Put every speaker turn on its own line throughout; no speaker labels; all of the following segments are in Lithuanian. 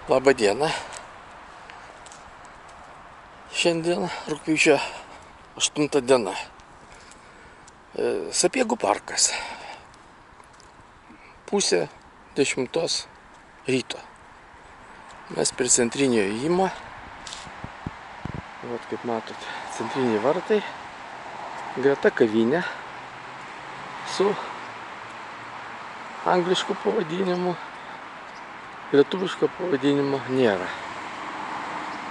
Labą dieną. Šiandien rugpjūčio 8 diena. Sapiegų parkas. Pusė 10 ryto. Mes prie centrinio įėjimo. Vat kaip matot, centriniai vartai. Greta kavinė su anglišku pavadinimu. Lietuviško pavadinimo nėra.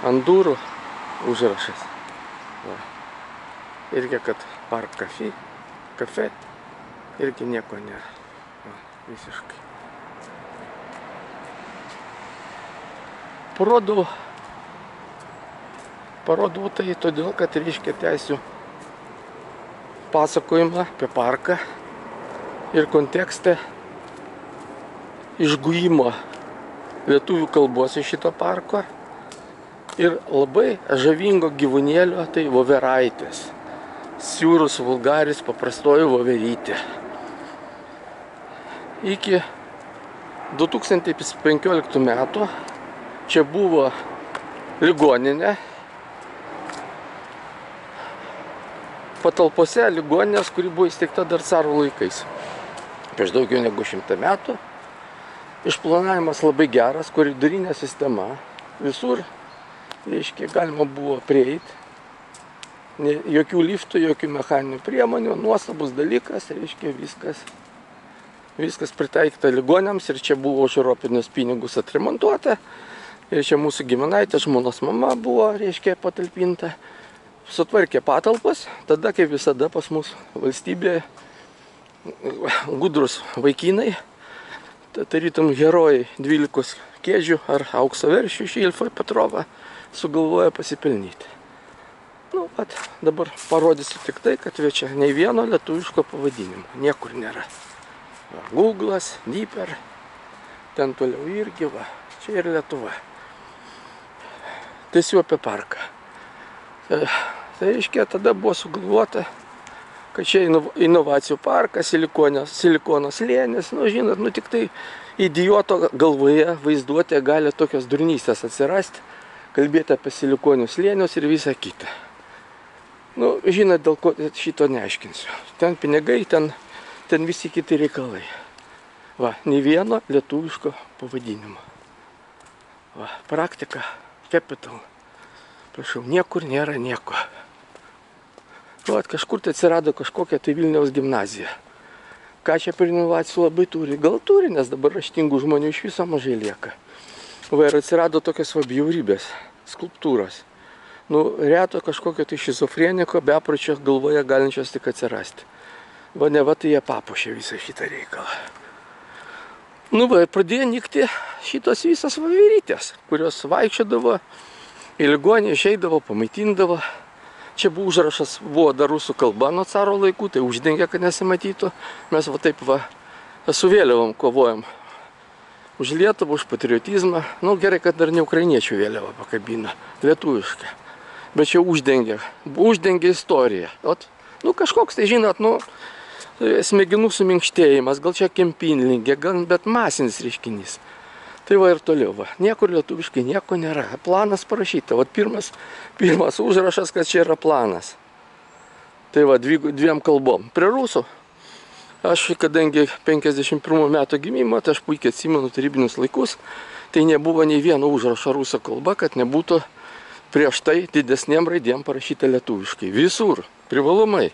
Ant durų užrašas. Va. Irgi, kad park kafe, irgi nieko nėra. Va, visiškai. Parodau tai todėl, kad reiškia tęsiu pasakojimą apie parką ir kontekste išgujimo lietuvių kalbos iš šito parko ir labai žavingo gyvūnėlio, tai voveraitės. Siurus vulgaris, paprastoji voverytė. Iki 2015 metų čia buvo ligoninė. Patalpose ligoninės, kuri buvo įsteigta dar caro laikais. Prieš daugiau negu 100 metų. Išplanavimas labai geras, koridorinė sistema. Visur, reiškia, galima buvo prieiti. Jokių liftų, jokių mechaninių priemonių. Nuostabus dalykas, reiškia, viskas pritaikyta ligoniams. Ir čia buvo už europinius pinigus atremontuota. Ir čia mūsų giminaitė, žmonos mama buvo, reiškia, patalpinta. Sutvarkė patalpas. Tada, kaip visada pas mus valstybėje, gudrus vaikinai, tarytum herojai 12 kėdžių ar aukso veršių iš Ilfo Petrova sugalvoja pasipelnyti. Nu, vat, dabar parodysiu tik tai, kad čia nei vieno lietuviško pavadinimo. Niekur nėra. Va, Google'as, Dipper, ten toliau irgi, va, čia ir Lietuva. Tiesiu apie parką. Tai reiškia, tada buvo sugalvota, kad čia inovacijų parkas, silikono slėnis, nu žinot, nu tik tai idioto galvoje vaizduotė gali tokios durnystės atsirasti, kalbėti apie silikonius slėnius ir visą kitą. Nu, žinot, dėl ko šito neaiškinsiu. Ten pinigai, ten visi kiti reikalai. Va, nei vieno lietuviško pavadinimo. Va, praktika, capital. Prašau, niekur nėra nieko. Vat, kažkur tai atsirado kažkokia tai Vilniaus gimnazija. Ką čia per inovacijų labai turi? Gal turi, nes dabar raštingų žmonių iš viso mažai lieka. Va, ir atsirado tokios bjaurybės, skulptūros. Nu, reto kažkokio tai šizofreniko, bepročio galvoje galinčios tik atsirasti. Va, ne va, tai jie papuošė visą šitą reikalą. Nu, va, pradėjo nykti šitos visas voverytės, kurios vaikščiodavo, į ligonį išeidavo, pamaitindavo. Čia buvo užrašas, buvo dar rusų kalba nuo caro laikų, tai uždengė, kad nesimatytų. Mes va taip va su vėliavom kovojom. Už Lietuvą, už patriotizmą. Nu gerai, kad dar ne ukrainiečių vėliavą pakabina, lietuvišką. Bet čia uždengė istoriją. Ot, nu kažkoks tai, žinot, nu, smegenų suminkštėjimas, gal čia kempinlingė, gal bet masinis reiškinys. Tai va ir toliau, va. Niekur lietuviškai nieko nėra. Planas parašyta. Vat pirmas užrašas, kad čia yra planas. Tai va, dviem kalbom. Prie rusų. Aš, kadangi 51 metų gimimo, tai aš puikiai atsimenu tarybinius laikus, tai nebuvo nei vieno užrašo rusų kalba, kad nebūtų prieš tai didesnėm raidėm parašyta lietuviškai. Visur. Privalomai.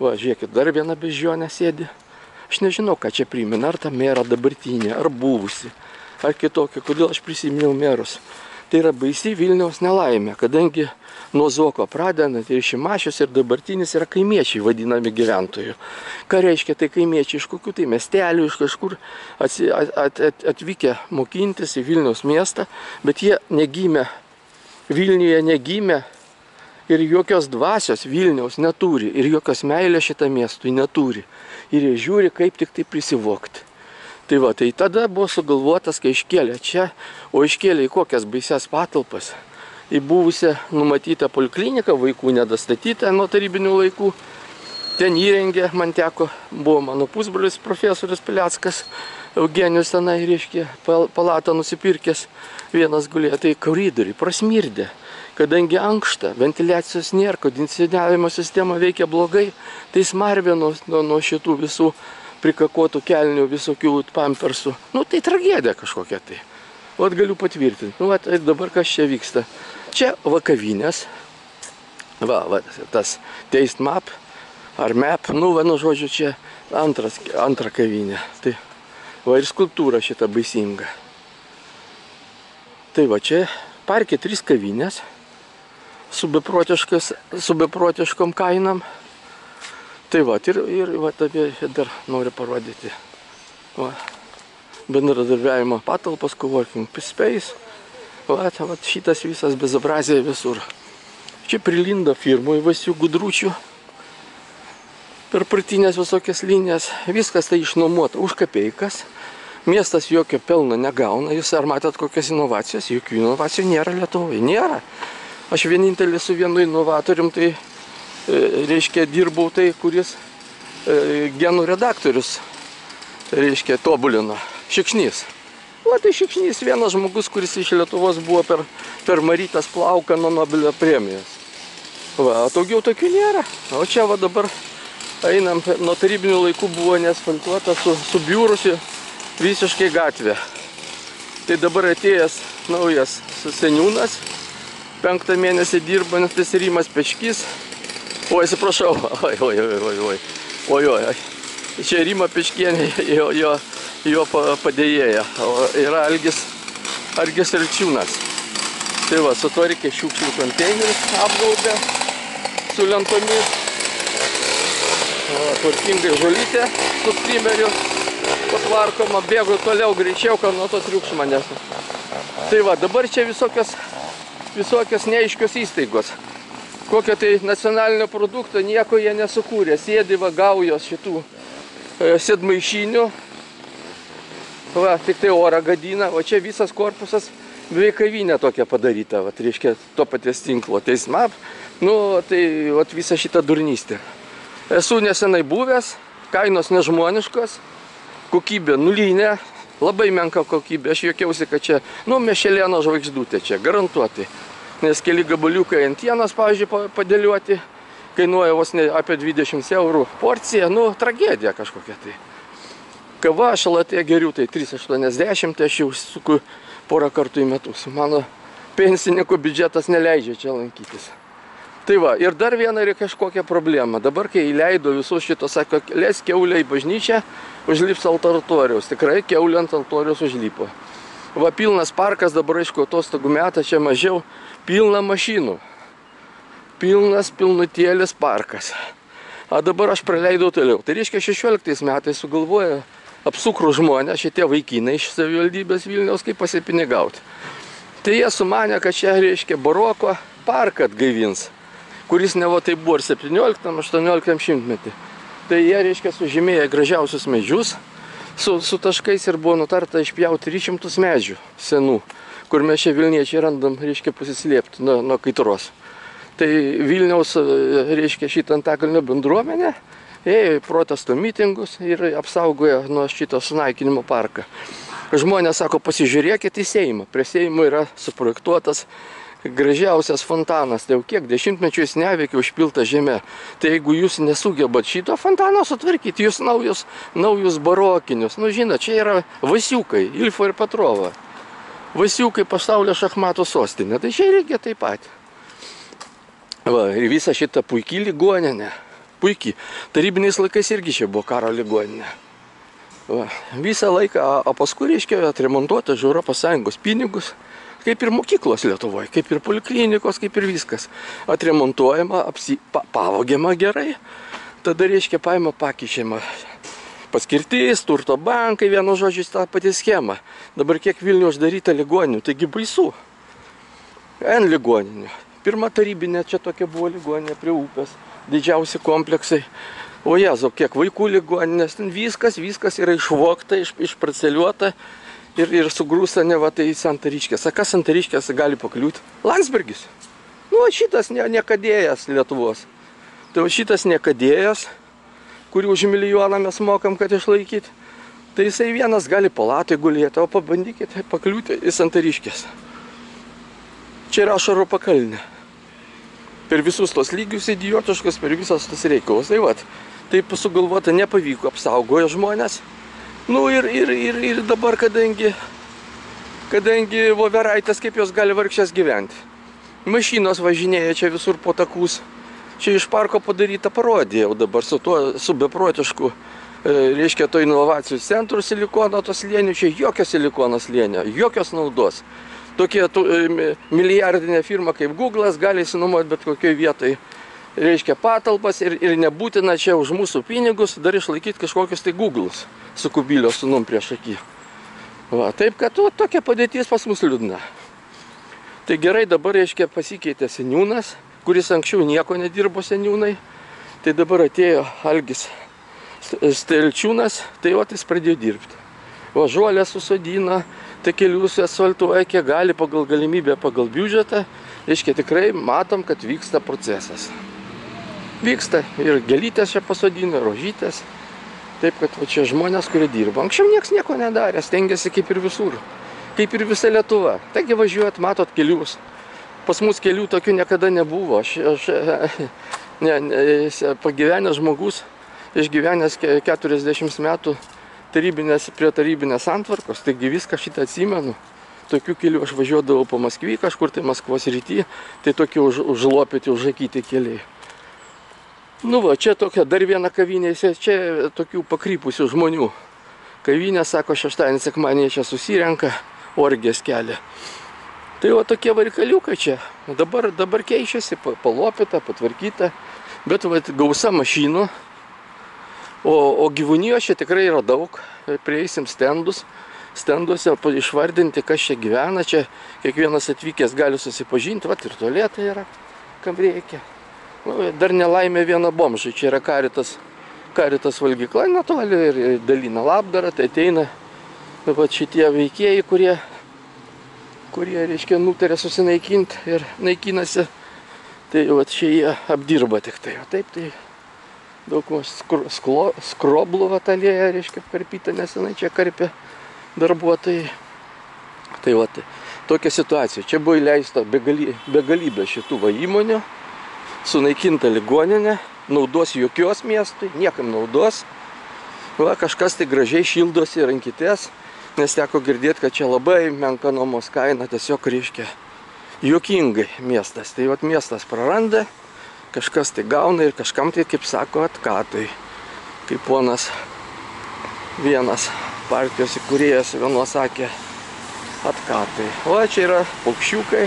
Va, žiūrėkit, dar viena beždžionė sėdi. Aš nežinau, ką čia primena, ar ta mera dabartinė, ar buvusi. Ar kitokia, kodėl aš prisiminiau merus. Tai yra baisi Vilniaus nelaimė, kadangi nuo Zuoko pradedant ir Šimašius ir dabartinis yra kaimiečiai vadinami gyventojų. Ką reiškia tai kaimiečiai, iš kokių tai miestelių, iš kažkur atvykę mokintis į Vilniaus miestą, bet jie negimė, Vilniuje negimė ir jokios dvasios Vilniaus neturi ir jokios meilės šitą miestui neturi. Ir jie žiūri, kaip tik tai prisivokti. Tai va, tai tada buvo sugalvotas, kai iškėlė čia, o iškėlė į kokias baisias patalpas, į buvusią numatytą polikliniką, vaikų nedastatytą nuo tarybinių laikų. ten įrengė, man teko, buvo mano pusbrolis profesorius Pileckas, Eugenijus tenai, reiškia, palatą nusipirkęs, vienas gulėjo, tai koridoriai prasmirdė, kadangi ankšta, ventiliacijos nėra, kondicionavimo sistema veikia blogai, tai smarvė nuo šitų visų prikakotų kelnių, visokių pampersų, nu tai tragedija kažkokia tai. Vat galiu patvirtinti, nu vat ir dabar kas čia vyksta. Čia va kavinės, va tas Taste Map, ar Map, nu va, nu žodžiu, čia antra kavinė. Tai va ir skulptūra šita baisinga. Tai va čia parke 3 kavinės su beprotiškom kainam. Tai va ir va apie dar noriu parodyti. Va, bendradarbiavimo patalpos, coworking space. Va šitas visas bezobrazija visur. Čia prilinda firmų įvairių gudručių. Per partinės visokias linijas. Viskas tai išnuomota už kapeikas. Miestas jokio pelno negauna. Jūs ar matėt kokias inovacijas? Jokių inovacijų nėra Lietuvoje. Nėra. Aš vienintelis su vienu inovatorium, tai reiškia dirbau tai, kuris genų redaktorius reiškia tobulino. Šikšnys. O tai Šikšnys vienas žmogus, kuris iš Lietuvos buvo per Marytės plauką nuo Nobelio premijos. Va, daugiau tokių nėra. O čia va dabar einam, nuo tarybinių laikų buvo neasfaltuota, subiūrusi visiškai gatvė. Tai dabar atėjęs naujas seniūnas, 5 mėnesį dirbantis Rimas Pečkys. Oi, atsiprašau, oi. Čia Rima Pečkienė, jo padėjėja, yra Algis Elčiūnas. Tai va, sutvarkė šiukšlių konteinerius, apgaubė su lentomis. Tvarkingai žolytė su trimeriu patvarkoma, bėgu toliau greičiau, kad nuo to triukšmo nesu. Tai va, dabar čia visokios neaiškios įstaigos. Kokio tai nacionalinio produkto nieko jie nesukūrė. Sėdi va gaujos šitų sėdmaišinių. Va, tik tai orą gadina. O čia visas korpusas beveik kavinė tokia padaryta. Va, reiškia to paties tinklo. Taste Map. Nu, tai va, visa šita durnystė. Esu nesenai buvęs. Kainos nežmoniškos. Kokybė nulinė. Labai menka kokybė. Aš juokiausi, kad čia, nu, Mešelėno žvaigždutė čia. Garantuotai. Nes keli gabaliukai antienos, pavyzdžiui, padėliuoti, kainuoja vos ne apie 20 eurų porcija, nu, tragedija kažkokia tai. Kava, šalatė geriu, tai 3,80, aš jau suku porą kartų į metus. Mano pensininkų biudžetas neleidžia čia lankytis. Tai va, ir dar viena yra kažkokia problema. Dabar, kai įleido visus šitos, sako, leis kiaulę į bažnyčią, užlips altoriaus. Tikrai kiaulė ant altoriaus užlipo. Va, pilnas parkas, dabar aišku, atostogų metą, čia mažiau, pilna mašinų. Pilnutėlis parkas. A dabar aš praleidau toliau. Tai reiškia, 16 metais sugalvoja apsukrų žmonės, šitie vaikinai iš savivaldybės Vilniaus, kaip pasipinigauti. Tai jie sumanė, kad čia, reiškia, baroko parką atgaivins, kuris ne va tai buvo ir 17-18 šimtmetį. Tai jie, reiškia, sužymėję gražiausius medžius, su taškais ir buvo nutarta išpjauti 300 medžių senų, kur mes čia Vilniečiai randam, reiškia, pasislėpti nuo kaitros. Tai Vilniaus, reiškia, šitą Antakalnio bendruomenę ėjo į protesto mitingus ir apsaugojo nuo šito sunaikinimo parką. Žmonės sako, pasižiūrėkit į Seimą. Prie Seimo yra suprojektuotas gražiausias fontanas. Tai jau kiek dešimtmečių jis neveikia užpilta žemė. Tai jeigu jūs nesugebat šito fontano sutvarkyti, jūs naujus barokinius. Nu, žinot, čia yra Vasiukai, Ilfo ir Petrovo. Vasiukai pasaulio šachmatų sostinė. Tai čia reikia taip pat. Va, ir visa šita puikiai ligoninė. Puikiai. Tarybiniais laikais irgi čia buvo karo ligoninė. Va, visą laiką, o paskui, reiškia, atremontuota už ES pinigus. Kaip ir mokyklos Lietuvoje, kaip ir poliklinikos, kaip ir viskas. Atremontuojama, pavogiama gerai. Tada, reiškia, paima pakeičiama paskirtis, turto bankai, vienu žodžiu, tą patį schemą. Dabar kiek Vilniuje uždaryta ligoninių, taigi baisu. N ligoninių. Pirma tarybinė čia tokia buvo ligoninė prie upės. Didžiausi kompleksai. O Jezu, kiek vaikų ligoninės, ten viskas yra išvogta, išparceliuota. Ir sugrūsta ne va tai Santariškės. A kas Santariškės gali pakliūti? Landsbergis. Nu, šitas niekadėjas Lietuvos. Tai šitas niekadėjas kurį už milijoną mes mokam, kad išlaikyti, tai jisai vienas gali palatoj gulėti, o pabandykite pakliūti į Santariškės. Čia yra Ašarų pakalnė. Per visus tos lygius idiotiškus, per visas tas reikalas. Tai vat, taip sugalvota, nepavyko, apsaugojo žmonės. Nu ir dabar, kadangi voveraitės, kaip jos gali vargšės gyventi. Mašinos važinėja čia visur po takus. Čia iš parko padaryta parodija jau dabar su beprotišku, reiškia, to inovacijų centrų silikono, to slėnių. Čia jokio silikono slėnio, jokios naudos. Tokie milijardinė firma kaip Google'as gali įsinuomoti bet kokioj vietoj, reiškia, patalpas ir nebūtina čia už mūsų pinigus dar išlaikyti kažkokius tai Google'us su Kubilio sūnum prieš akį. Va, taip, kad tokia padėtis pas mus liūdna. Tai gerai, dabar, reiškia, pasikeitė seniūnas, kuris anksčiau nieko nedirbo seniūnai. Tai dabar atėjo Algis Stelčiūnas, tai va, jis pradėjo dirbti. Va, žolę susodina, tai kelius asfaltuoja, kiek gali pagal galimybę, pagal biudžetą. Reiškia, tikrai matom, kad vyksta procesas. Vyksta ir gėlytės čia pasodino, rožytės. Taip, kad va, čia žmonės, kurie dirba. Anksčiau nieks nieko nedarė, stengiasi kaip ir visur. Kaip ir visa Lietuva. Taigi važiuojat, matot kelius. Pas mus kelių tokių niekada nebuvo. Aš pagyvenęs žmogus, išgyvenęs 40 metų prie tarybinės santvarkos, taigi viską šitą atsimenu. Tokių kelių aš važiuodavau po Maskvį, kažkur tai Maskvos ryty, tai tokie užlopyti, užakyti keliai. Nu va, čia tokia dar viena kavinė, čia tokių pakrypusių žmonių. Kavinė, sako, šeštadienį, sekmadienį čia susirenka, orgijas kelia. Tai va tokie varikaliukai čia. Dabar keičiasi, palopyta, patvarkyta, bet va, gausa mašinų. O gyvūnijos čia tikrai yra daug. Prieisim stendus. Stenduose išvardinti, kas čia gyvena. Čia kiekvienas atvykęs gali susipažinti. Vat ir tualetai yra, kam reikia. Dar nelaimė viena bomžai. Čia yra Karitas valgykla netoli ir dalina labdarą. Tai ateina vat šitie veikėjai, kurie reiškia, nutarė susinaikinti ir naikinasi. Tai vat čia jie apdirba tik tai. O taip tai daug skroblų vatalėje, reiškia, karpyta, nesenai čia karpė darbuotojai. Tai va, tokia situacija. Čia buvo įleista begalybė šitų va įmonių, sunaikinta ligoninė, naudos jokios miestui, niekam naudos. Va, kažkas tai gražiai šildosi rankytės, nes teko girdėti, kad čia labai menka nuomos kaina, tiesiog, reiškia, juokingai miestas. Tai va, miestas praranda, kažkas tai gauna ir kažkam tai, kaip sako, atkatui. Kaip ponas vienas partijos įkūrėjas vienos sakė, atkatai. O čia yra paukščiukai,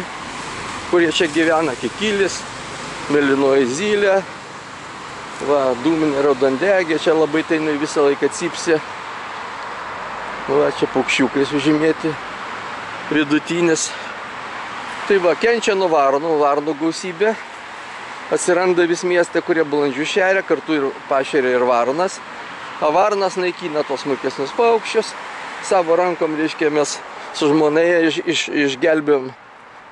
kurie čia gyvena, kikilis, mėlynoji zylė, va, dūminė raudondegė, čia labai tai visą laiką cypsi. Va, čia paukščiukai sužymėti, vidutinis. Tai va, kenčia nuo varnų gausybė. Atsiranda vis mieste, kurie balandžių šeria, kartu ir pašeria ir varnas. O varnas naikina tos smulkesnius paukščius. Savo rankom, reiškia, mes su žmonėje išgelbėjom,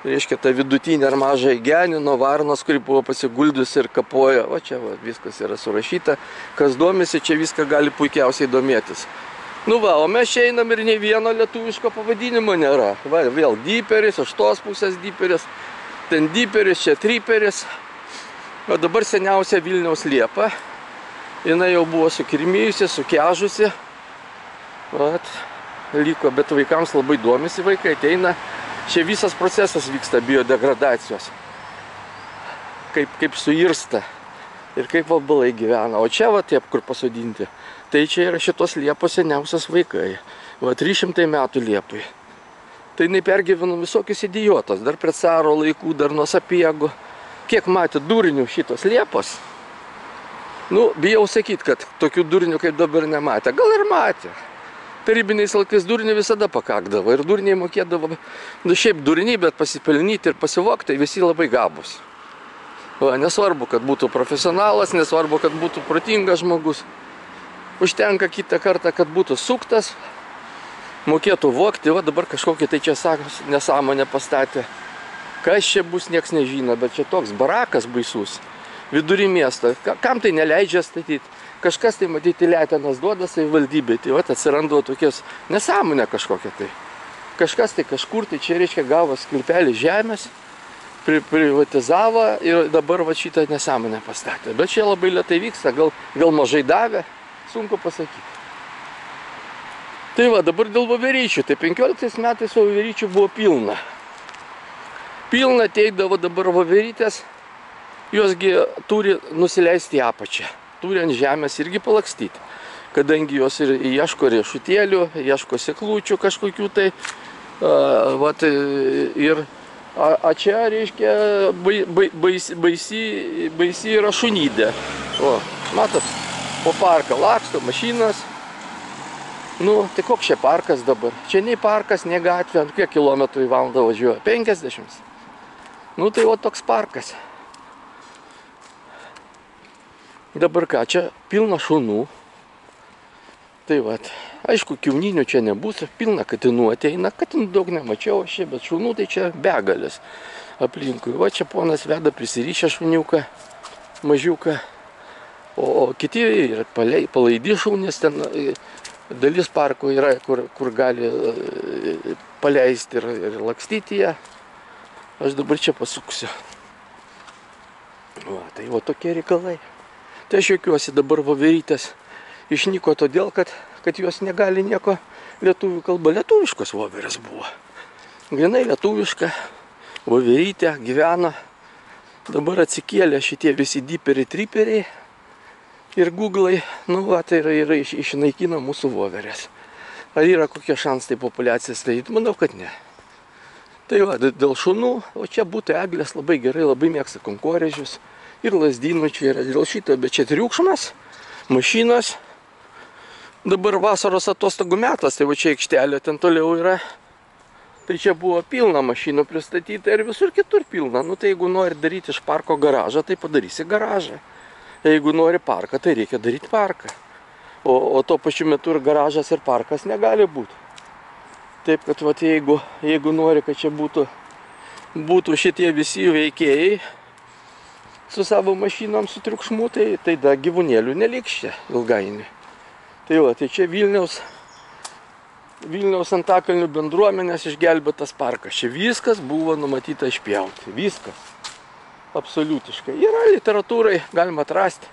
reiškia, tą vidutinį ar mažą genį nuo varnos, kuri buvo pasiguldus ir kapojo. O čia va, viskas yra surašyta. Kas domisi, čia viską gali puikiausiai domėtis. Nu va, o mes čia einam ir nei vieno lietuviško pavadinimo nėra. Va, vėl dyperis, iš tos pusės dyperis, ten dyperis, čia tryperis. O dabar seniausia Vilniaus liepa. Jinai jau buvo sukirmijusi, sukežusi. Vat, liko, bet vaikams labai domisi, vaikai ateina. Čia visas procesas vyksta biodegradacijos. Kaip suirsta. Ir kaip vabalai gyvena. O čia, va, taip, kur pasodinti. Tai čia yra šitos liepos seniausias vaikai. Va, 300 metų liepai. Tai jinai pergyveno visokius idiotas. Dar prie caro laikų, dar nuo Sapiego. Kiek matė durnių šitos liepos? Nu, bijau sakyti, kad tokių durnių kaip dabar nematė. Gal ir matė. Tarybiniais laikais durnių visada pakakdavo. Ir durniai mokėdavo, nu šiaip durniai, bet pasipelnyti ir pasivokti, tai visi labai gabus. Va, nesvarbu, kad būtų profesionalas, nesvarbu, kad būtų protingas žmogus. Užtenka kitą kartą, kad būtų suktas, mokėtų vokti. Va, dabar kažkokį tai čia nesąmonę pastatė. Kas čia bus, nieks nežino, bet čia toks barakas baisus, vidury miesto. Kam tai neleidžia statyti? kažkas tai matyti letenas duoda savivaldybei, tai vat atsirando tokios nesąmonė kažkokia tai. Kažkas tai kažkur, tai čia reiškia gavo sklypelį žemės, privatizavo ir dabar va šitą nesąmonę pastatė. Bet čia labai lėtai vyksta, gal mažai davė, sunku pasakyti. Tai va, dabar dėl voveryčių. Tai 15 metais voveryčių buvo pilna. Pilna teikdavo dabar voverytės, josgi turi nusileisti į apačią. Turi ant žemės irgi palakstyti. Kadangi jos ir ieško riešutėlių, ieško seklučių kažkokių tai. Vat, ir čia, reiškia, baisi yra šunydė. O, matot, po parką laksto mašinas. Nu, tai koks čia parkas dabar? Čia nei parkas, nei gatvė, ant kiek kilometrų į valandą važiuoja? 50. Nu, tai o toks parkas. Dabar ką, čia pilna šunų. Tai vat, aišku, kiauninių čia nebus, pilna katinų ateina. Katinų daug nemačiau aš čia, bet šunų tai čia begalės aplinkui. Va, čia ponas veda prisirišę šuniuką, mažiuką. O kiti yra palaidi šunės, ten dalis parko yra, kur gali paleisti ir lakstyti ją. Aš dabar čia pasuksiu. Va, tai va tokie reikalai. Tai aš juokiuosi, dabar voverytės išnyko todėl, kad jos negali nieko lietuvių kalba. Lietuviškos voverės buvo. Grinai lietuviška voverytė gyvena. Dabar atsikėlė šitie visi diperiai, triperiai ir googlai. Nu va, tai yra išnaikina mūsų voverės. Ar yra kokie šansai populiacijas? Tai manau, kad ne. Tai va, dėl šunų, o čia būtų eglės labai gerai, labai mėgsta konkorėžius. Ir lazdynų čia yra dėl šito, bet čia triukšmas, mašinos. Dabar vasaros atostogų metas, tai va čia aikštelė ten toliau yra. Tai čia buvo pilna mašinų pristatyta ir visur kitur pilna. Nu tai jeigu nori daryti iš parko garažą, tai padarysi garažą. Jeigu nori parką, tai reikia daryti parką. O tuo pačiu metu ir garažas ir parkas negali būti. Taip kad vat, jeigu nori, kad čia būtų šitie visi veikėjai su savo mašinom, su triukšmu, tai da gyvūnėlių neliks čia ilgainiui. Tai va, tai čia Vilniaus Antakalnių bendruomenės išgelbėtas parkas. Čia viskas buvo numatyta išpjauti. Viskas. Absoliutiškai. Yra literatūrai, galima atrasti.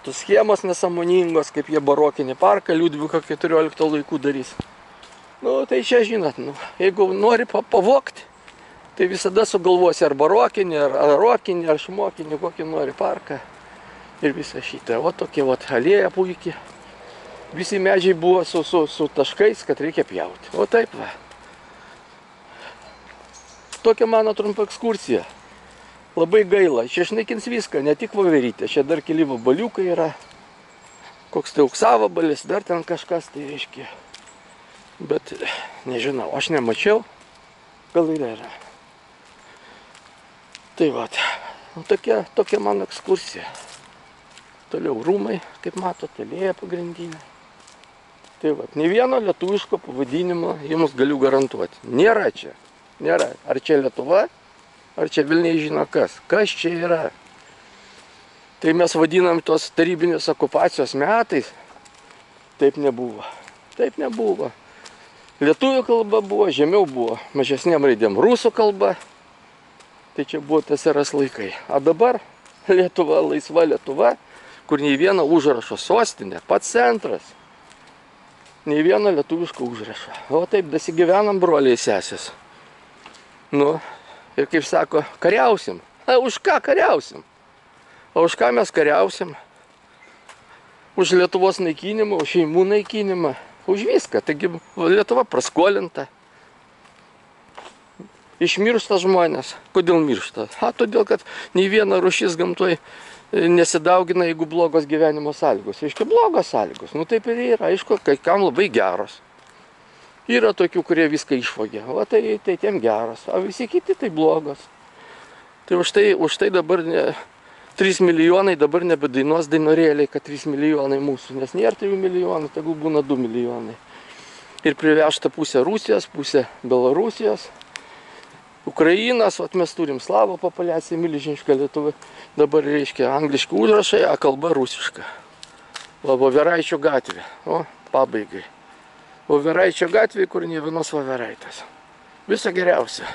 Tos schemos nesąmoningos, kaip jie barokinį parką Liudviko 14 laikų darys. Nu, tai čia žinot, jeigu nori pavogti, tai visada sugalvosi ar barokinį, ar rokinį, ar šmokinį, kokį nori parką. Ir visą šitą. O tokia alėja puikiai. Visi medžiai buvo su taškais, kad reikia pjauti. O taip va. Tokia mano trumpa ekskursija. Labai gaila. Čia išnaikins viską, ne tik voverytė. Čia dar keli vabaliukai yra. Koks tai auksavabalis, dar ten kažkas tai reiškia. Bet nežinau, aš nemačiau. Gal ir yra. Tai va. Tokia mano ekskursija. Toliau rūmai, kaip matote, alėja pagrindinė. Tai va, ne vieno lietuviško pavadinimo jums galiu garantuoti. Nėra čia. Nėra. Ar čia Lietuva, ar čia Vilniai žino kas. Kas čia yra? Tai mes vadinam tos tarybinės okupacijos metais. Taip nebuvo. Taip nebuvo. Lietuvių kalba buvo, žemiau buvo mažesnėm raidėm rusų kalba. Tai čia buvo TSRS laikai. O dabar Lietuva, laisva Lietuva, kur nei vieno užrašo sostinė, pats centras. Nei vieno lietuviško užrašo. O taip, dasigyvenam broliai sesės. Nu, ir kaip sako, kariausim. Už ką kariausim? O už ką mes kariausim? Už Lietuvos naikinimą, už šeimų naikinimą, už viską. Taigi Lietuva praskolinta. Išmiršta žmonės. Kodėl miršta? Todėl, kad nei viena rūšis gamtoj nesidaugina, jeigu blogos gyvenimo sąlygos. Reiškia, blogos sąlygos. Nu taip ir yra. Aišku, kai kam labai geros. Yra tokių, kurie viską išvogė. O tai tiem geros. O visi kiti tai blogos. Tai už tai dabar 3 milijonai dabar nebedainuos dainorėliai, kad 3 milijonai mūsų. Nes nėra 3 milijonų, tegul būna 2 milijonai. Ir privežta pusė Rusijos, pusė Belarusijos. Ukrainas, mes turim slavų populiaciją, milžinišką Lietuvą. Dabar reiškia angliški užrašai, a kalba rusiška. Va, Voveraičio gatvė. O, pabaigai. Voveraičio gatvė, kur nė vienos voveraitės. Visa geriausia.